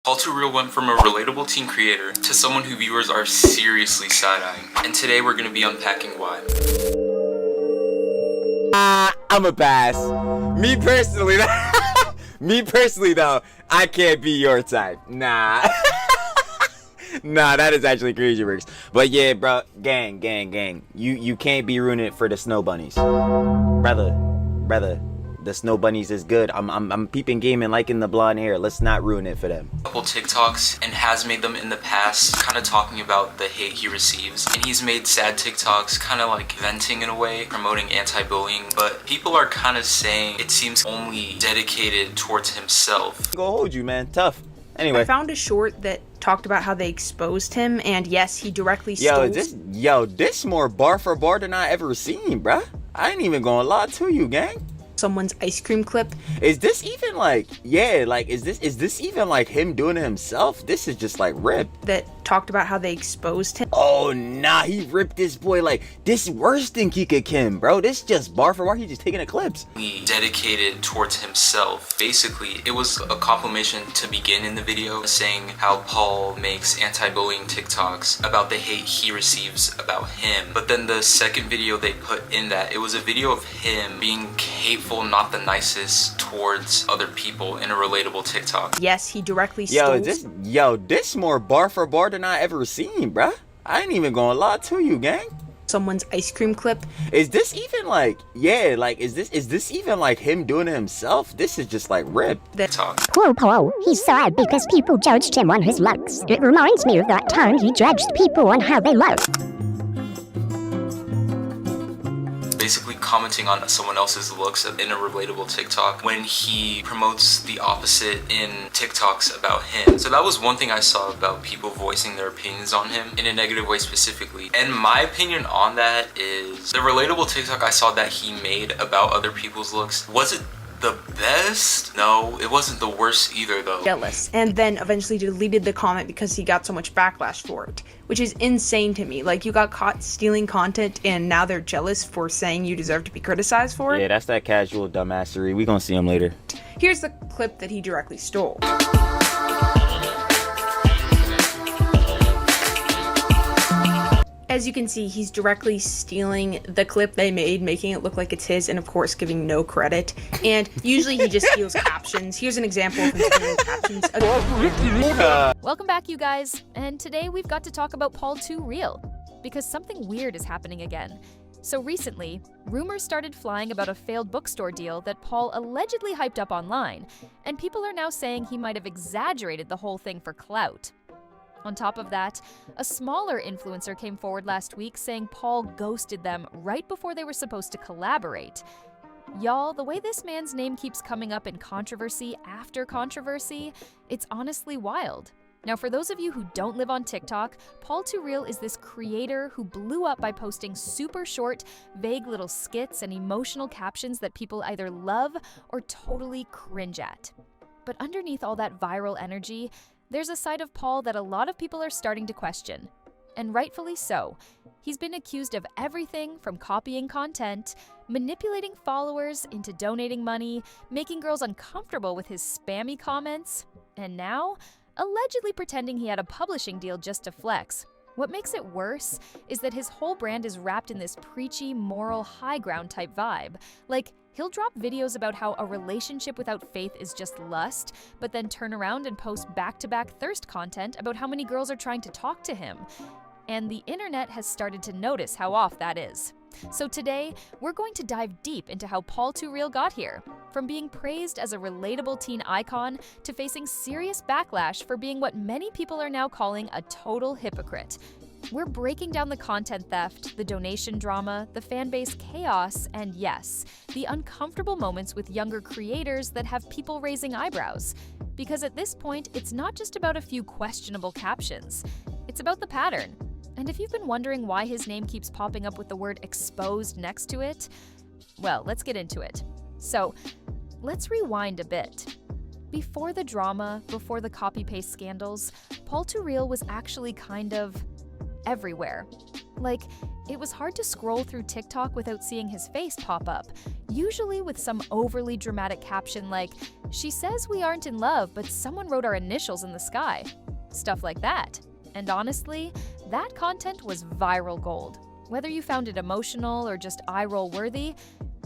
Paultooreal went from a relatable teen creator to someone who viewers are seriously side-eyeing, and today we're going to be unpacking why. I'm a pass. Me personally, though, I can't be your type. Nah. Nah, that is actually crazy, Ricks. But yeah, bro, gang. You can't be ruining it for the snow bunnies. Brother, the snow bunnies is good. I'm peeping game and liking the blonde hair. Let's not ruin it for them. Couple TikToks and has made them in the past, kind of talking about the hate he receives. And he's made sad TikToks, kind of like venting in a way, promoting anti-bullying. But people are kind of saying it seems only dedicated towards himself. Go hold you, man. Tough. Anyway. I found a short that talked about how they exposed him, and yes, he directly stole. This more bar for bar than I ever seen, bruh. I ain't even gonna lie to you, gang. Someone's ice cream clip. Is this even like, is this even like him doing it himself? This is just like rip. That talked about how they exposed him. Oh nah, he ripped this boy like this worse than Kika Kim, bro. This just bar for bar, he just taking the clips. He dedicated towards himself. Basically, it was a confirmation to begin in the video, saying how Paul makes anti-bullying TikToks about the hate he receives about him. But then the second video they put in that, it was a video of him being hateful, not the nicest towards other people in a relatable TikTok. Yes, he directly stole. This more bar for bar than I ever seen, bruh. I ain't even gonna lie to you, gang. Someone's ice cream clip. Is this even like, is this even like him doing it himself? This is just like rip. Poor Paul, he's sad because people judged him on his looks. It reminds me of that time he judged people on how they look. Basically commenting on someone else's looks in a relatable TikTok when he promotes the opposite in TikToks about him. So that was one thing I saw about people voicing their opinions on him in a negative way specifically. And my opinion on that is the relatable TikTok I saw that he made about other people's looks, was it the best? No, it wasn't the worst either though. Jealous, and then eventually deleted the comment because he got so much backlash for it, which is insane to me. Like, you got caught stealing content and now they're jealous for saying you deserve to be criticized for it. Yeah, that's that casual dumbassery. We gonna see him later. Here's the clip that he directly stole. As you can see, he's directly stealing the clip they made, making it look like it's his, and of course giving no credit. And usually he just steals captions. Here's an example of him stealing captions. Welcome back, you guys, and today we've got to talk about Paultooreal, because something weird is happening again. So recently, rumors started flying about a failed bookstore deal that Paul allegedly hyped up online, and people are now saying he might have exaggerated the whole thing for clout. On top of that, a smaller influencer came forward last week saying Paul ghosted them right before they were supposed to collaborate. Y'all, the way this man's name keeps coming up in controversy after controversy, it's honestly wild. Now, for those of you who don't live on TikTok, Paultooreal is this creator who blew up by posting super short, vague little skits and emotional captions that people either love or totally cringe at. But underneath all that viral energy, there's a side of Paul that a lot of people are starting to question, and rightfully so. He's been accused of everything from copying content, manipulating followers into donating money, making girls uncomfortable with his spammy comments, and now, allegedly pretending he had a publishing deal just to flex. What makes it worse is that his whole brand is wrapped in this preachy, moral, high ground type vibe. Like, he'll drop videos about how a relationship without faith is just lust, but then turn around and post back-to-back thirst content about how many girls are trying to talk to him. And the internet has started to notice how off that is. So today, we're going to dive deep into how Paultooreal got here, from being praised as a relatable teen icon to facing serious backlash for being what many people are now calling a total hypocrite. We're breaking down the content theft, the donation drama, the fanbase chaos, and yes, the uncomfortable moments with younger creators that have people raising eyebrows. Because at this point, it's not just about a few questionable captions. It's about the pattern. And if you've been wondering why his name keeps popping up with the word exposed next to it, well, let's get into it. So, let's rewind a bit. Before the drama, before the copy-paste scandals, Paultooreal was actually kind of everywhere. Like, it was hard to scroll through TikTok without seeing his face pop up, usually with some overly dramatic caption like, "She says we aren't in love, but someone wrote our initials in the sky." Stuff like that. And honestly, that content was viral gold. Whether you found it emotional or just eye-roll worthy,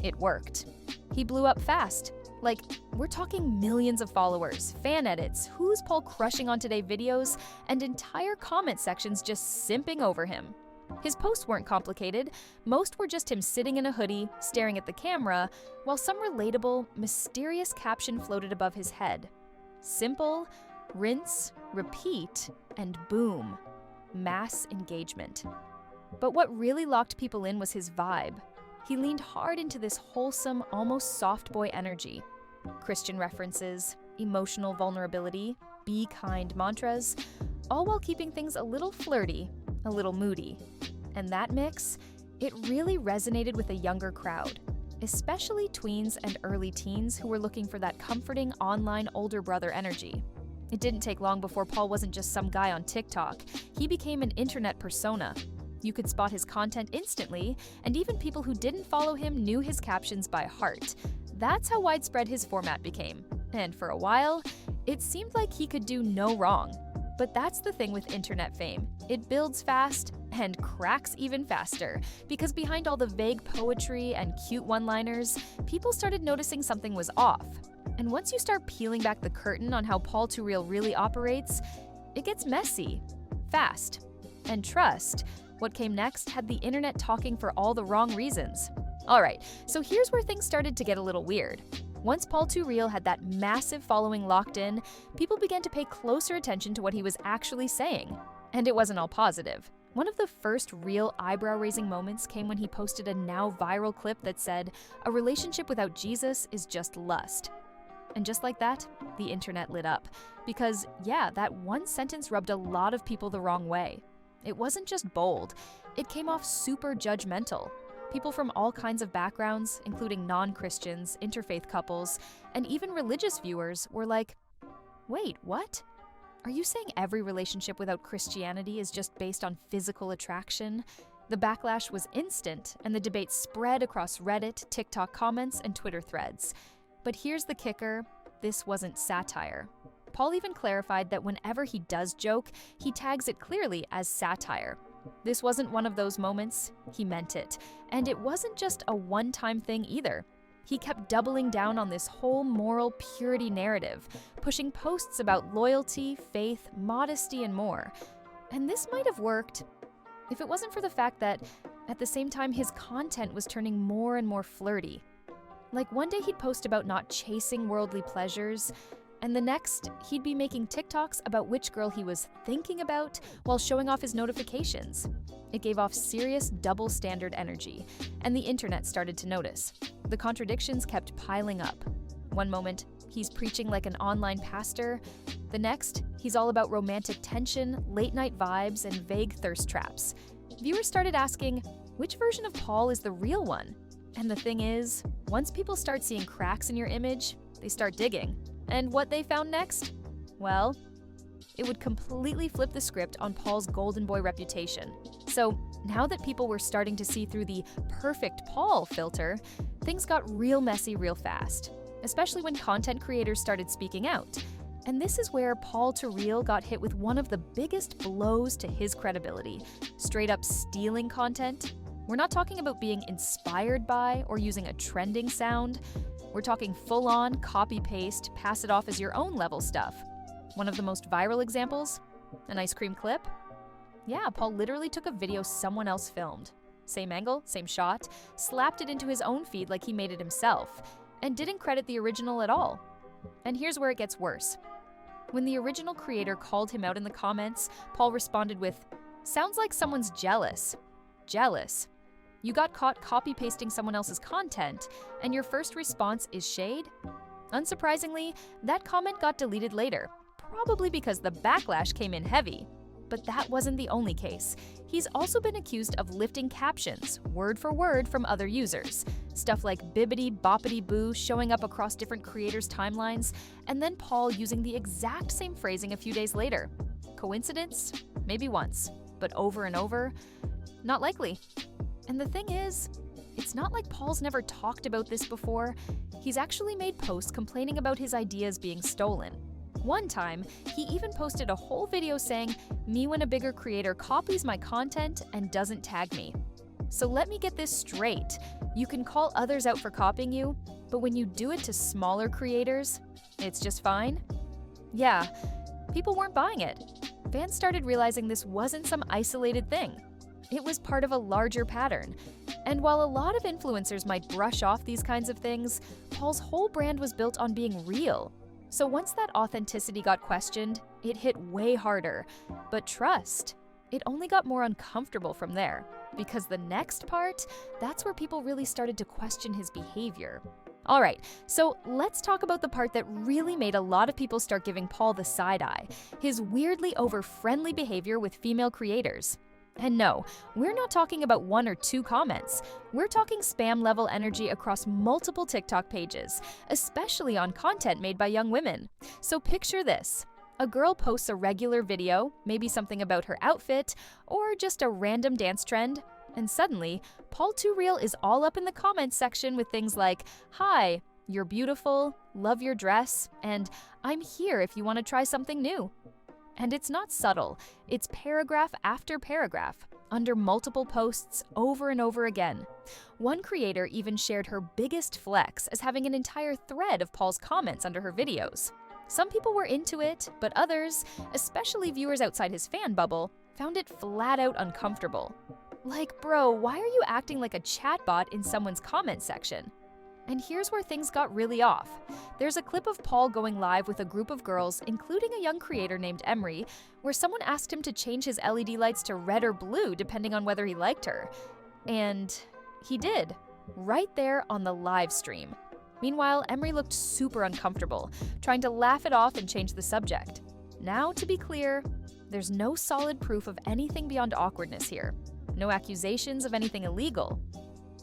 it worked. He blew up fast. Like, we're talking millions of followers, fan edits, who's Paul crushing on today videos, and entire comment sections just simping over him. His posts weren't complicated. Most were just him sitting in a hoodie, staring at the camera, while some relatable, mysterious caption floated above his head. Simple, rinse, repeat, and boom. Mass engagement. But what really locked people in was his vibe. He leaned hard into this wholesome, almost soft boy energy. Christian references, emotional vulnerability, be kind mantras, all while keeping things a little flirty, a little moody. And that mix, it really resonated with a younger crowd, especially tweens and early teens who were looking for that comforting online older brother energy. It didn't take long before Paul wasn't just some guy on TikTok. He became an internet persona. You could spot his content instantly, and even people who didn't follow him knew his captions by heart. That's how widespread his format became. And for a while, it seemed like he could do no wrong. But that's the thing with internet fame. It builds fast and cracks even faster, because behind all the vague poetry and cute one-liners, people started noticing something was off. And once you start peeling back the curtain on how Paultooreal really operates, it gets messy, fast. And trust, what came next had the internet talking for all the wrong reasons. Alright, so here's where things started to get a little weird. Once Paultooreal had that massive following locked in, people began to pay closer attention to what he was actually saying. And it wasn't all positive. One of the first real eyebrow-raising moments came when he posted a now viral clip that said, "A relationship without Jesus is just lust." And just like that, the internet lit up. Because, yeah, that one sentence rubbed a lot of people the wrong way. It wasn't just bold, it came off super judgmental. People from all kinds of backgrounds, including non-Christians, interfaith couples, and even religious viewers were like, "Wait, what? Are you saying every relationship without Christianity is just based on physical attraction?" The backlash was instant, and the debate spread across Reddit, TikTok comments, and Twitter threads. But here's the kicker, this wasn't satire. Paul even clarified that whenever he does joke, he tags it clearly as satire. This wasn't one of those moments, he meant it. And it wasn't just a one-time thing either. He kept doubling down on this whole moral purity narrative, pushing posts about loyalty, faith, modesty, and more. And this might have worked if it wasn't for the fact that, at the same time, his content was turning more and more flirty. Like one day he'd post about not chasing worldly pleasures, and the next, he'd be making TikToks about which girl he was thinking about while showing off his notifications. It gave off serious double standard energy, and the internet started to notice. The contradictions kept piling up. One moment, he's preaching like an online pastor. The next, he's all about romantic tension, late-night vibes, and vague thirst traps. Viewers started asking, which version of Paul is the real one? And the thing is, once people start seeing cracks in your image, they start digging. And what they found next? Well, it would completely flip the script on Paul's golden boy reputation. So now that people were starting to see through the perfect Paul filter, things got real messy real fast, especially when content creators started speaking out. And this is where Paultooreal got hit with one of the biggest blows to his credibility, straight up stealing content. We're not talking about being inspired by or using a trending sound. We're talking full-on, copy-paste, pass it off as your own level stuff. One of the most viral examples? An ice cream clip? Yeah, Paul literally took a video someone else filmed. Same angle, same shot, slapped it into his own feed like he made it himself, and didn't credit the original at all. And here's where it gets worse. When the original creator called him out in the comments, Paul responded with, "Sounds like someone's jealous." Jealous. You got caught copy-pasting someone else's content, and your first response is shade? Unsurprisingly, that comment got deleted later, probably because the backlash came in heavy. But that wasn't the only case. He's also been accused of lifting captions, word for word, from other users. Stuff like bibbity boppity boo showing up across different creators' timelines, and then Paul using the exact same phrasing a few days later. Coincidence? Maybe once. but over and over? Not likely. And the thing is, it's not like Paul's never talked about this before. He's actually made posts complaining about his ideas being stolen. One time, he even posted a whole video saying, "Me when a bigger creator copies my content and doesn't tag me." So let me get this straight. You can call others out for copying you, but when you do it to smaller creators, it's just fine? Yeah, people weren't buying it. Fans started realizing this wasn't some isolated thing. It was part of a larger pattern. And while a lot of influencers might brush off these kinds of things, Paul's whole brand was built on being real. So once that authenticity got questioned, it hit way harder. But trust, it only got more uncomfortable from there. Because the next part, that's where people really started to question his behavior. Alright, so let's talk about the part that really made a lot of people start giving Paul the side eye, his weirdly over-friendly behavior with female creators. And no, we're not talking about 1 or 2 comments. We're talking spam-level energy across multiple TikTok pages, especially on content made by young women. So picture this. A girl posts a regular video, maybe something about her outfit, or just a random dance trend, and suddenly, Paultooreal is all up in the comments section with things like, "Hi, you're beautiful, love your dress," and "I'm here if you want to try something new." And it's not subtle, it's paragraph after paragraph, under multiple posts over and over again. One creator even shared her biggest flex as having an entire thread of Paul's comments under her videos. Some people were into it, but others, especially viewers outside his fan bubble, found it flat out uncomfortable. Like, bro, why are you acting like a chatbot in someone's comment section? And here's where things got really off. There's a clip of Paul going live with a group of girls, including a young creator named Emery, where someone asked him to change his LED lights to red or blue depending on whether he liked her. And he did, right there on the live stream. Meanwhile, Emery looked super uncomfortable, trying to laugh it off and change the subject. Now, to be clear, there's no solid proof of anything beyond awkwardness here. No accusations of anything illegal.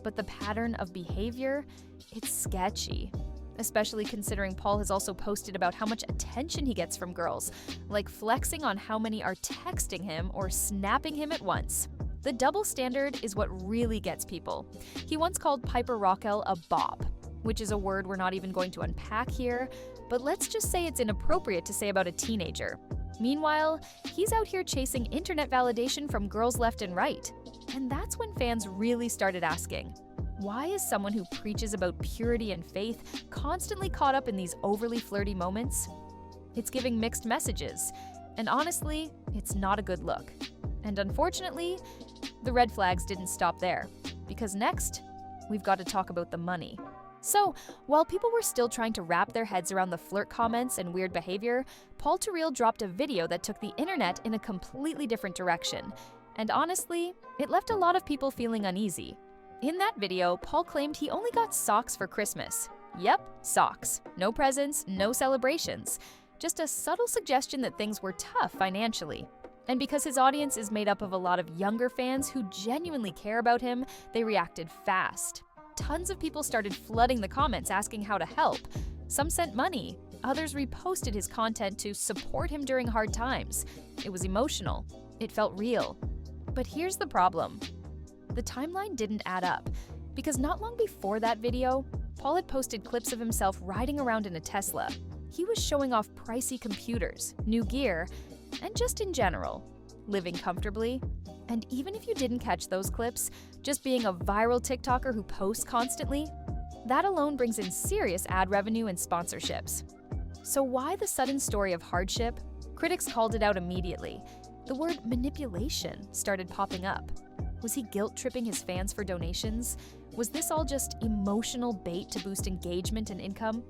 But the pattern of behavior, it's sketchy. Especially considering Paul has also posted about how much attention he gets from girls, like flexing on how many are texting him or snapping him at once. The double standard is what really gets people. He once called Piper Rockwell a bop, which is a word we're not even going to unpack here, but let's just say it's inappropriate to say about a teenager. Meanwhile, he's out here chasing internet validation from girls left and right. And that's when fans really started asking, why is someone who preaches about purity and faith constantly caught up in these overly flirty moments? It's giving mixed messages, and honestly, it's not a good look. And unfortunately, the red flags didn't stop there, because next, we've got to talk about the money. So, while people were still trying to wrap their heads around the flirt comments and weird behavior, Paultooreal dropped a video that took the internet in a completely different direction. And honestly, it left a lot of people feeling uneasy. In that video, Paul claimed he only got socks for Christmas. Yep, socks. No presents, no celebrations. Just a subtle suggestion that things were tough financially. And because his audience is made up of a lot of younger fans who genuinely care about him, they reacted fast. Tons of people started flooding the comments asking how to help. Some sent money. Others reposted his content to support him during hard times. It was emotional. It felt real. But here's the problem. The timeline didn't add up, because not long before that video, Paul had posted clips of himself riding around in a Tesla. He was showing off pricey computers, new gear, and just in general, living comfortably. And even if you didn't catch those clips, just being a viral TikToker who posts constantly, that alone brings in serious ad revenue and sponsorships. So why the sudden story of hardship? Critics called it out immediately. The word manipulation started popping up. Was he guilt-tripping his fans for donations? Was this all just emotional bait to boost engagement and income?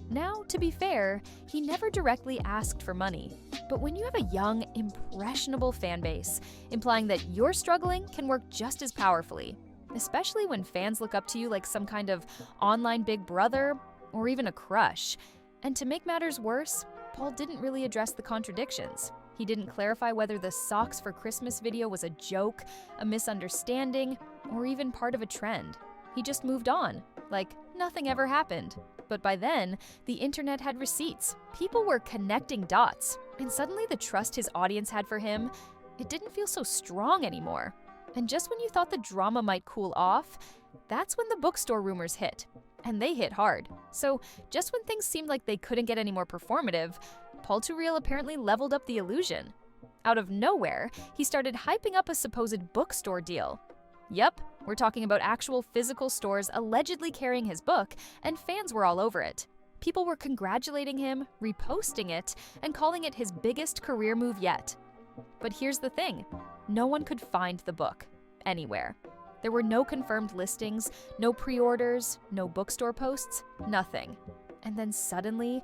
Now, to be fair, he never directly asked for money. But when you have a young, impressionable fan base, implying that you're struggling can work just as powerfully, especially when fans look up to you like some kind of online big brother or even a crush. And to make matters worse, Paul didn't really address the contradictions. He didn't clarify whether the socks for Christmas video was a joke, a misunderstanding, or even part of a trend. He just moved on, like nothing ever happened. But by then, the internet had receipts. People were connecting dots. And suddenly the trust his audience had for him, it didn't feel so strong anymore. And just when you thought the drama might cool off, that's when the bookstore rumors hit. And they hit hard. So just when things seemed like they couldn't get any more performative, Paultooreal apparently leveled up the illusion. Out of nowhere, he started hyping up a supposed bookstore deal. Yup, we're talking about actual physical stores allegedly carrying his book, and fans were all over it. People were congratulating him, reposting it, and calling it his biggest career move yet. But here's the thing, no one could find the book anywhere. There were no confirmed listings, no pre-orders, no bookstore posts, nothing. And then suddenly,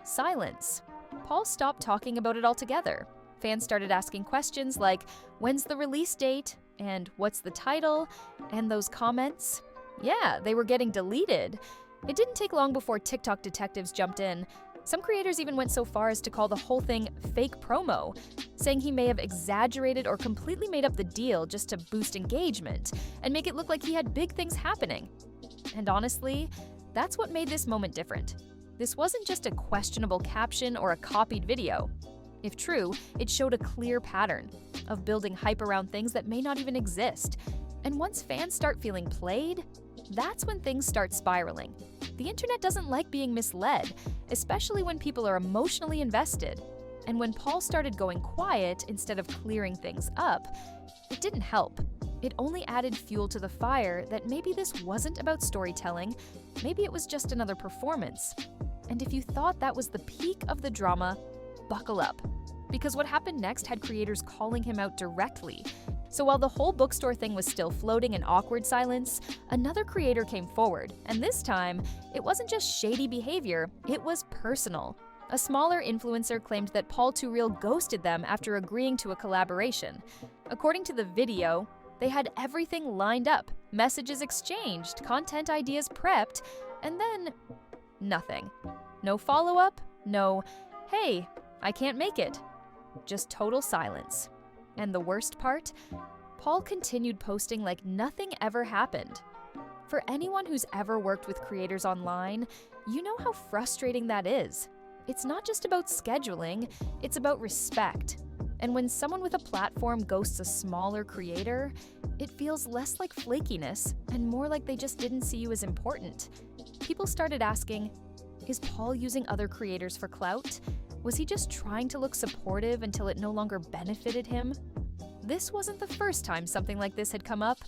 silence. Paul stopped talking about it altogether. Fans started asking questions like, when's the release date? And what's the title? And those comments? Yeah, they were getting deleted. It didn't take long before TikTok detectives jumped in. Some creators even went so far as to call the whole thing fake promo, saying he may have exaggerated or completely made up the deal just to boost engagement and make it look like he had big things happening. And honestly, that's what made this moment different. This wasn't just a questionable caption or a copied video. If true, it showed a clear pattern of building hype around things that may not even exist. And once fans start feeling played, that's when things start spiraling. The internet doesn't like being misled, especially when people are emotionally invested. And when Paul started going quiet instead of clearing things up, it didn't help. It only added fuel to the fire that maybe this wasn't about storytelling, maybe it was just another performance. And if you thought that was the peak of the drama, buckle up. Because what happened next had creators calling him out directly. So while the whole bookstore thing was still floating in awkward silence, another creator came forward, and this time, it wasn't just shady behavior, it was personal. A smaller influencer claimed that Paultooreal ghosted them after agreeing to a collaboration. According to the video, they had everything lined up, messages exchanged, content ideas prepped, and then nothing. No follow-up, no, hey, I can't make it. Just total silence. And the worst part? Paul continued posting like nothing ever happened. For anyone who's ever worked with creators online, you know how frustrating that is. It's not just about scheduling, it's about respect. And when someone with a platform ghosts a smaller creator, it feels less like flakiness and more like they just didn't see you as important. People started asking, is Paul using other creators for clout? Was he just trying to look supportive until it no longer benefited him? This wasn't the first time something like this had come up.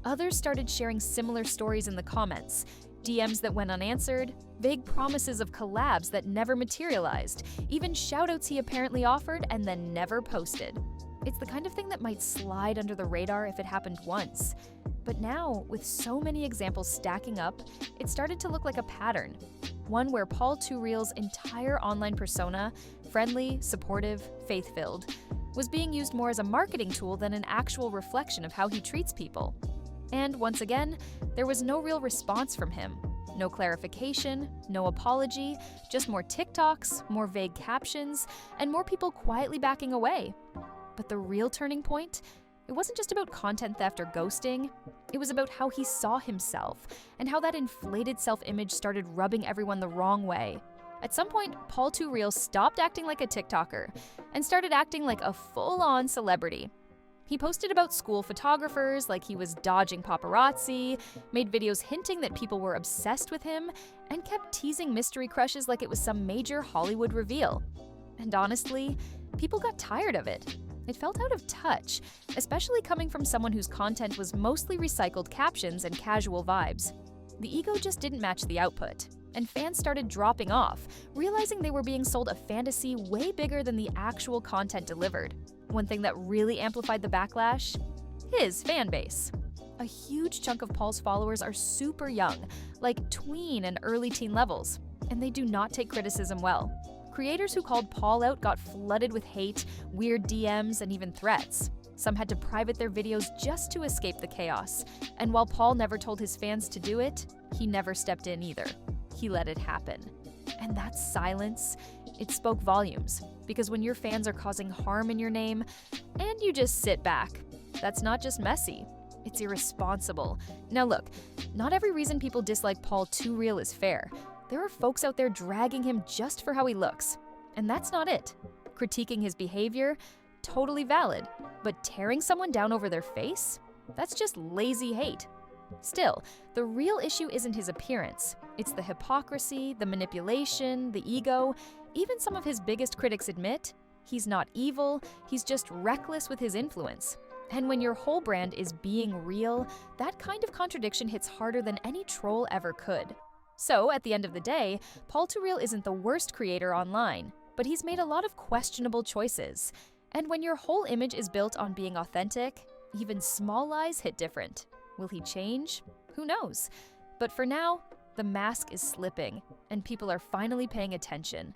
Others started sharing similar stories in the comments, DMs that went unanswered, vague promises of collabs that never materialized, even shoutouts he apparently offered and then never posted. It's the kind of thing that might slide under the radar if it happened once. But now, with so many examples stacking up, it started to look like a pattern. One where Paultooreal's entire online persona, friendly, supportive, faith-filled, was being used more as a marketing tool than an actual reflection of how he treats people. And once again, there was no real response from him. No clarification, no apology, just more TikToks, more vague captions, and more people quietly backing away. But the real turning point? It wasn't just about content theft or ghosting, it was about how he saw himself and how that inflated self-image started rubbing everyone the wrong way. At some point, Paultooreal stopped acting like a TikToker and started acting like a full-on celebrity. He posted about school photographers like he was dodging paparazzi, made videos hinting that people were obsessed with him, and kept teasing mystery crushes like it was some major Hollywood reveal. And honestly, people got tired of it. It felt out of touch, especially coming from someone whose content was mostly recycled captions and casual vibes. The ego just didn't match the output, and fans started dropping off, realizing they were being sold a fantasy way bigger than the actual content delivered. One thing that really amplified the backlash? His fan base. A huge chunk of Paul's followers are super young, like tween and early teen levels, and they do not take criticism well. Creators who called Paul out got flooded with hate, weird DMs, and even threats. Some had to private their videos just to escape the chaos. And while Paul never told his fans to do it, he never stepped in either. He let it happen. And that silence, it spoke volumes. Because when your fans are causing harm in your name, and you just sit back, that's not just messy, it's irresponsible. Now look, not every reason people dislike Paultooreal is fair. There are folks out there dragging him just for how he looks. And that's not it. Critiquing his behavior, totally valid. But tearing someone down over their face? That's just lazy hate. Still, the real issue isn't his appearance. It's the hypocrisy, the manipulation, the ego. Even some of his biggest critics admit he's not evil, he's just reckless with his influence. And when your whole brand is being real, that kind of contradiction hits harder than any troll ever could. So, at the end of the day, Paultooreal isn't the worst creator online, but he's made a lot of questionable choices. And when your whole image is built on being authentic, even small lies hit different. Will he change? Who knows? But for now, the mask is slipping, and people are finally paying attention.